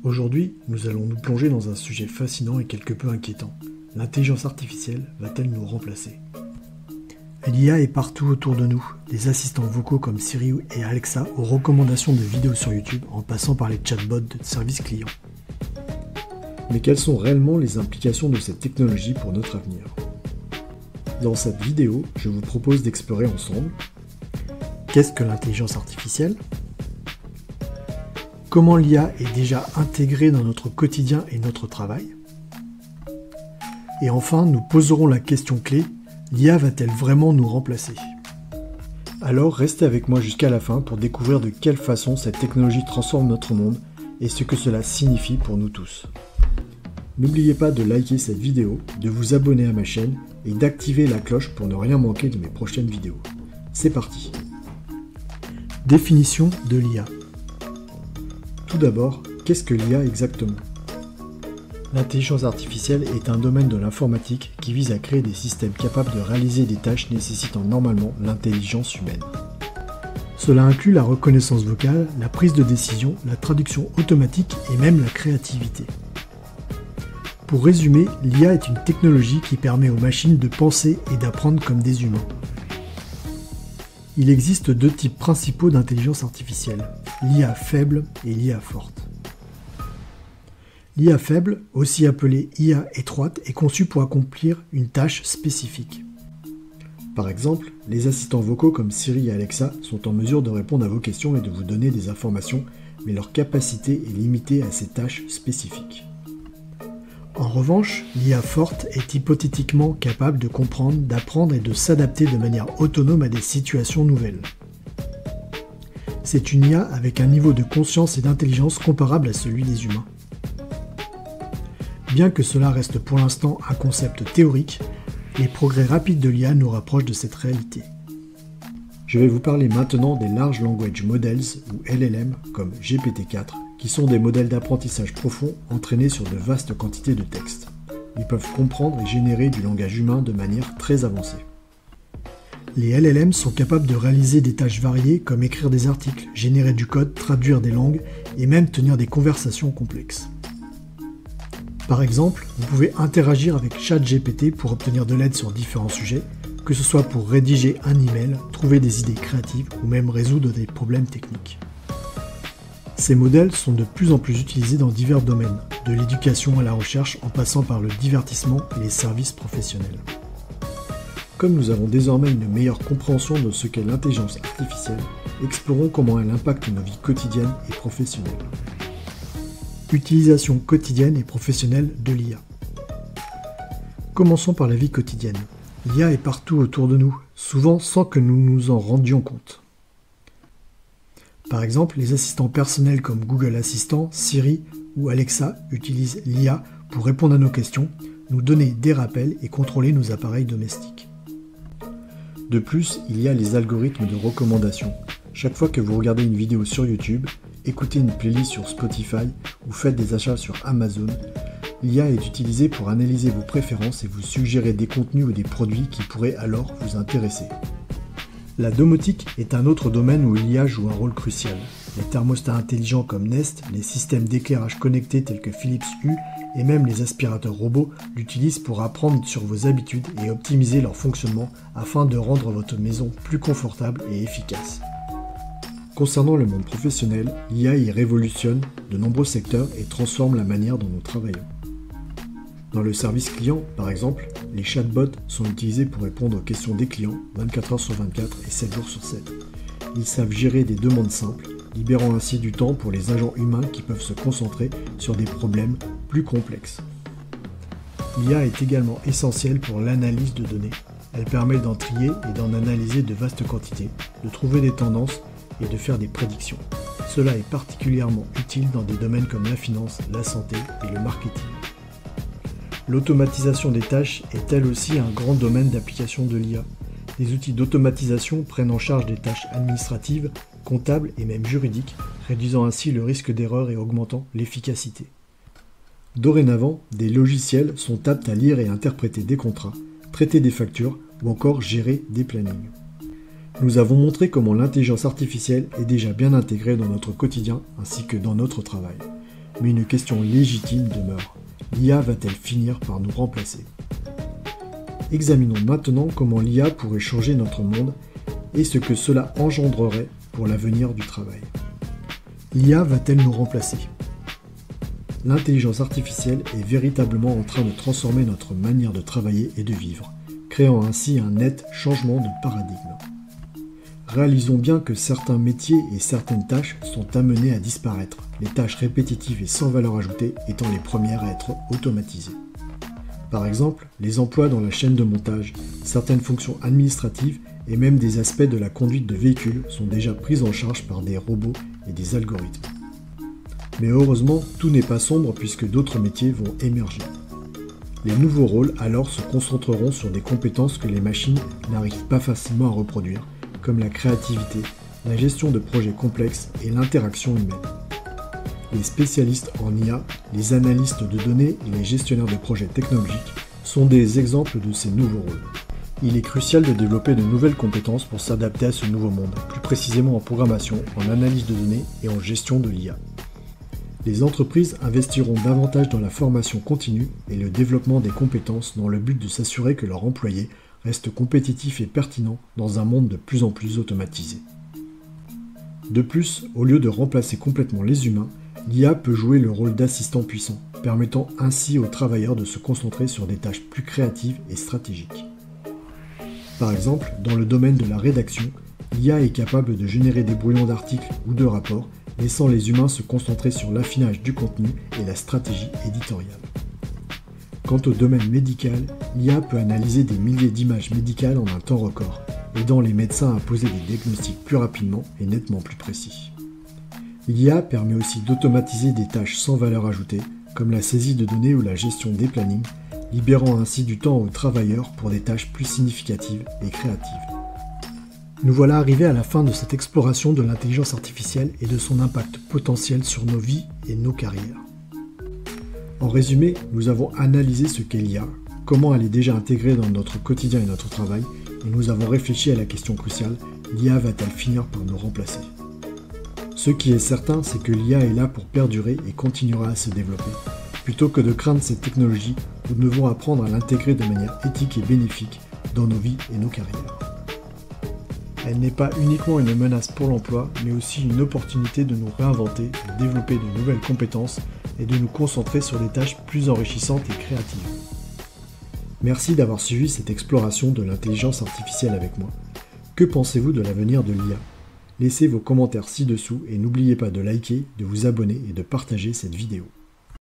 Aujourd'hui, nous allons nous plonger dans un sujet fascinant et quelque peu inquiétant. L'intelligence artificielle va-t-elle nous remplacer ? L'IA est partout autour de nous, des assistants vocaux comme Siri et Alexa aux recommandations de vidéos sur YouTube en passant par les chatbots de service client. Mais quelles sont réellement les implications de cette technologie pour notre avenir ? Dans cette vidéo, je vous propose d'explorer ensemble qu'est-ce que l'intelligence artificielle ? Comment l'IA est déjà intégrée dans notre quotidien et notre travail ? Et enfin, nous poserons la question clé, l'IA va-t-elle vraiment nous remplacer ? Alors restez avec moi jusqu'à la fin pour découvrir de quelle façon cette technologie transforme notre monde et ce que cela signifie pour nous tous. N'oubliez pas de liker cette vidéo, de vous abonner à ma chaîne et d'activer la cloche pour ne rien manquer de mes prochaines vidéos. C'est parti. Définition de l'IA. Tout d'abord, qu'est-ce que l'IA exactement ? L'intelligence artificielle est un domaine de l'informatique qui vise à créer des systèmes capables de réaliser des tâches nécessitant normalement l'intelligence humaine. Cela inclut la reconnaissance vocale, la prise de décision, la traduction automatique et même la créativité. Pour résumer, l'IA est une technologie qui permet aux machines de penser et d'apprendre comme des humains. Il existe deux types principaux d'intelligence artificielle, l'IA faible et l'IA forte. L'IA faible, aussi appelée IA étroite, est conçue pour accomplir une tâche spécifique. Par exemple, les assistants vocaux comme Siri et Alexa sont en mesure de répondre à vos questions et de vous donner des informations, mais leur capacité est limitée à ces tâches spécifiques. En revanche, l'IA forte est hypothétiquement capable de comprendre, d'apprendre et de s'adapter de manière autonome à des situations nouvelles. C'est une IA avec un niveau de conscience et d'intelligence comparable à celui des humains. Bien que cela reste pour l'instant un concept théorique, les progrès rapides de l'IA nous rapprochent de cette réalité. Je vais vous parler maintenant des Large Language Models ou LLM comme GPT-4, qui sont des modèles d'apprentissage profond entraînés sur de vastes quantités de texte. Ils peuvent comprendre et générer du langage humain de manière très avancée. Les LLM sont capables de réaliser des tâches variées comme écrire des articles, générer du code, traduire des langues et même tenir des conversations complexes. Par exemple, vous pouvez interagir avec ChatGPT pour obtenir de l'aide sur différents sujets, que ce soit pour rédiger un email, trouver des idées créatives ou même résoudre des problèmes techniques. Ces modèles sont de plus en plus utilisés dans divers domaines, de l'éducation à la recherche en passant par le divertissement et les services professionnels. Comme nous avons désormais une meilleure compréhension de ce qu'est l'intelligence artificielle, explorons comment elle impacte nos vies quotidiennes et professionnelles. Utilisation quotidienne et professionnelle de l'IA. Commençons par la vie quotidienne. L'IA est partout autour de nous, souvent sans que nous nous en rendions compte. Par exemple, les assistants personnels comme Google Assistant, Siri ou Alexa utilisent l'IA pour répondre à nos questions, nous donner des rappels et contrôler nos appareils domestiques. De plus, il y a les algorithmes de recommandation. Chaque fois que vous regardez une vidéo sur YouTube, écoutez une playlist sur Spotify ou faites des achats sur Amazon, l'IA est utilisée pour analyser vos préférences et vous suggérer des contenus ou des produits qui pourraient alors vous intéresser. La domotique est un autre domaine où l'IA joue un rôle crucial. Les thermostats intelligents comme Nest, les systèmes d'éclairage connectés tels que Philips Hue et même les aspirateurs robots l'utilisent pour apprendre sur vos habitudes et optimiser leur fonctionnement afin de rendre votre maison plus confortable et efficace. Concernant le monde professionnel, l'IA y révolutionne de nombreux secteurs et transforme la manière dont nous travaillons. Dans le service client, par exemple, les chatbots sont utilisés pour répondre aux questions des clients 24 heures sur 24 et 7 jours sur 7. Ils savent gérer des demandes simples, libérant ainsi du temps pour les agents humains qui peuvent se concentrer sur des problèmes plus complexes. L'IA est également essentielle pour l'analyse de données. Elle permet d'en trier et d'en analyser de vastes quantités, de trouver des tendances et de faire des prédictions. Cela est particulièrement utile dans des domaines comme la finance, la santé et le marketing. L'automatisation des tâches est elle aussi un grand domaine d'application de l'IA. Les outils d'automatisation prennent en charge des tâches administratives, comptables et même juridiques, réduisant ainsi le risque d'erreur et augmentant l'efficacité. Dorénavant, des logiciels sont aptes à lire et interpréter des contrats, traiter des factures ou encore gérer des plannings. Nous avons montré comment l'intelligence artificielle est déjà bien intégrée dans notre quotidien ainsi que dans notre travail. mais une question légitime demeure. L'IA va-t-elle finir par nous remplacer? Examinons maintenant comment l'IA pourrait changer notre monde et ce que cela engendrerait pour l'avenir du travail. L'IA va-t-elle nous remplacer? L'intelligence artificielle est véritablement en train de transformer notre manière de travailler et de vivre, créant ainsi un net changement de paradigme. Réalisons bien que certains métiers et certaines tâches sont amenés à disparaître, les tâches répétitives et sans valeur ajoutée étant les premières à être automatisées. Par exemple, les emplois dans la chaîne de montage, certaines fonctions administratives et même des aspects de la conduite de véhicules sont déjà pris en charge par des robots et des algorithmes. Mais heureusement, tout n'est pas sombre puisque d'autres métiers vont émerger. Les nouveaux rôles alors se concentreront sur des compétences que les machines n'arrivent pas facilement à reproduire, comme la créativité, la gestion de projets complexes et l'interaction humaine. Les spécialistes en IA, les analystes de données et les gestionnaires de projets technologiques sont des exemples de ces nouveaux rôles. Il est crucial de développer de nouvelles compétences pour s'adapter à ce nouveau monde, plus précisément en programmation, en analyse de données et en gestion de l'IA. Les entreprises investiront davantage dans la formation continue et le développement des compétences dans le but de s'assurer que leurs employés restent compétitifs et pertinents dans un monde de plus en plus automatisé. De plus, au lieu de remplacer complètement les humains, l'IA peut jouer le rôle d'assistant puissant, permettant ainsi aux travailleurs de se concentrer sur des tâches plus créatives et stratégiques. Par exemple, dans le domaine de la rédaction, l'IA est capable de générer des brouillons d'articles ou de rapports, laissant les humains se concentrer sur l'affinage du contenu et la stratégie éditoriale. Quant au domaine médical, l'IA peut analyser des milliers d'images médicales en un temps record, aidant les médecins à poser des diagnostics plus rapidement et nettement plus précis. L'IA permet aussi d'automatiser des tâches sans valeur ajoutée, comme la saisie de données ou la gestion des plannings, libérant ainsi du temps aux travailleurs pour des tâches plus significatives et créatives. Nous voilà arrivés à la fin de cette exploration de l'intelligence artificielle et de son impact potentiel sur nos vies et nos carrières. En résumé, nous avons analysé ce qu'est l'IA, comment elle est déjà intégrée dans notre quotidien et notre travail, et nous avons réfléchi à la question cruciale, l'IA va-t-elle finir par nous remplacer? Ce qui est certain, c'est que l'IA est là pour perdurer et continuera à se développer. Plutôt que de craindre cette technologie, nous devons apprendre à l'intégrer de manière éthique et bénéfique dans nos vies et nos carrières. Elle n'est pas uniquement une menace pour l'emploi, mais aussi une opportunité de nous réinventer, de développer de nouvelles compétences et de nous concentrer sur des tâches plus enrichissantes et créatives. Merci d'avoir suivi cette exploration de l'intelligence artificielle avec moi. Que pensez-vous de l'avenir de l'IA? Laissez vos commentaires ci-dessous et n'oubliez pas de liker, de vous abonner et de partager cette vidéo.